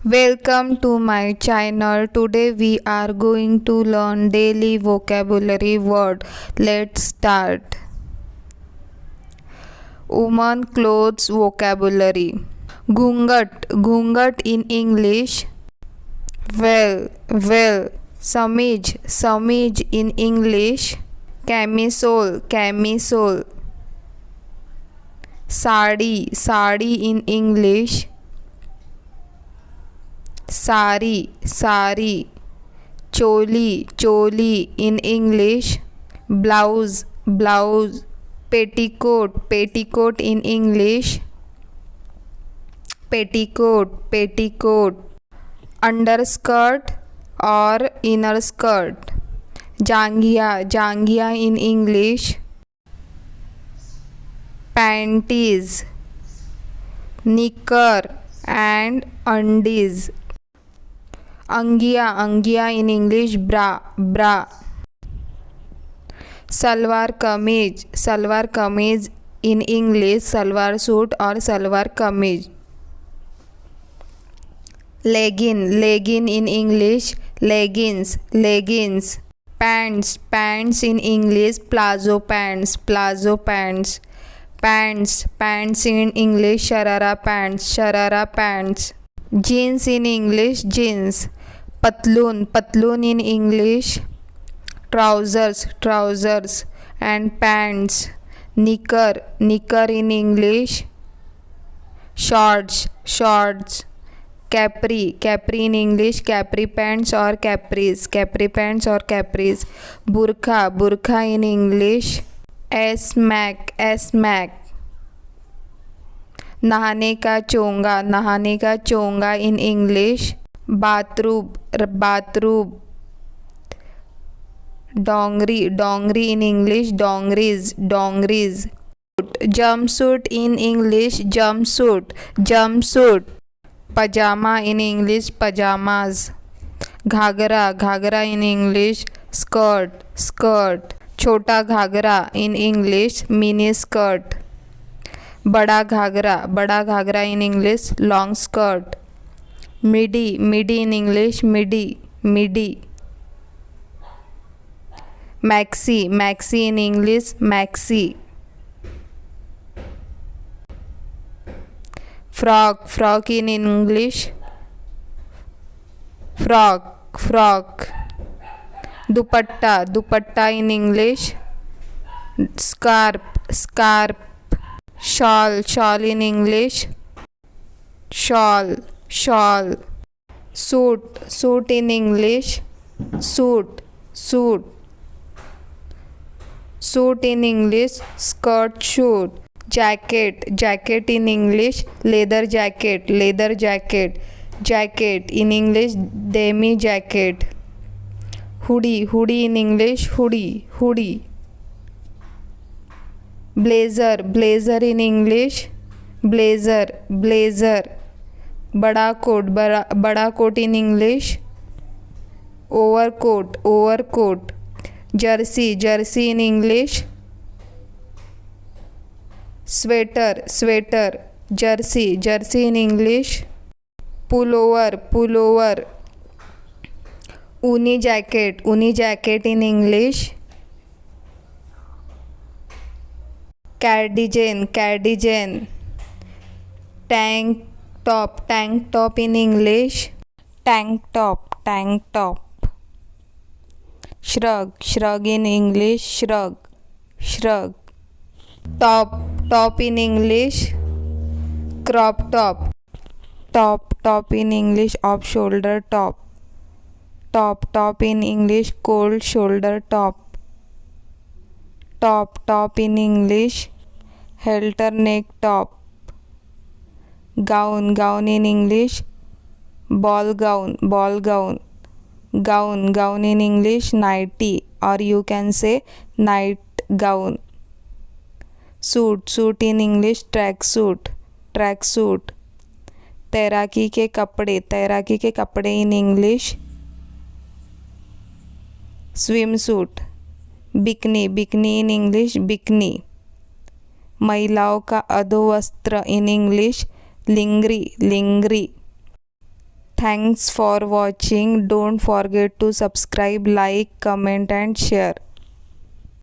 Welcome to my channel. Today we are going to learn daily vocabulary word. Let's start. Woman clothes vocabulary. Ghungat, ghungat in English. Well. Samij, samij in English. Camisole, camisole. Sari, sari in English. Sari, sari. Choli, choli in English. Blouse, blouse. Petticoat, petticoat in English. Petticoat, petticoat. Underskirt or inner skirt. Janghia, janghia in English. Panties, knicker and undies. Angia, angia in English. Bra, bra. Salwar kameez in English. Salwar suit or salwar kameez. Leggin in English. Leggings, leggings. Pants in English. Plazo pants, plazo pants. Pants in English. Sharara pants. Jeans in English. Jeans. Patloon in English. Trousers and pants. Knicker in English. Shorts. Capri in English. Capri pants or capris. Burqa in English. Smack. नहाने का चोंगा in English. Bathrobe. Dongri in English. Dongris. Jumpsuit in English. Jumpsuit. Pajama in English. Pajamas. Ghagra in English. Skirt. Chota ghagra in English. Mini skirt. Bada ghagra in English. Long skirt. Midi in English. Midi. Maxi in English. Maxi. Frock in English. Frock. Dupatta in English. Scarf. Shawl in English. Shawl. Suit in English. Suit in English. Shoot. Jacket in English. Leather jacket. Jacket in English. Demi jacket. Hoodie in English. Hoodie. Blazer in English. Blazer. Bada coat in English. Overcoat. Jersey in English. Sweater. Jersey in English. Pullover. Uni jacket in English. Cardigan. Tank top in English. Tank top. Shrug in English. Shrug. Top in English. Crop top. Top in English. Off shoulder top. Top in English. Cold shoulder top. Top in English. Halter neck top. Gown in English. Ball gown. Gown in English. Nightie, or you can say night gown. Suit in English. Tracksuit. तैराकी के कपड़े in English. Swimsuit. Bikini in English. Bikini. महिलाओं का अधोवस्त्र in English. Lingri. Thanks for watching. Don't forget to subscribe, like, comment and share.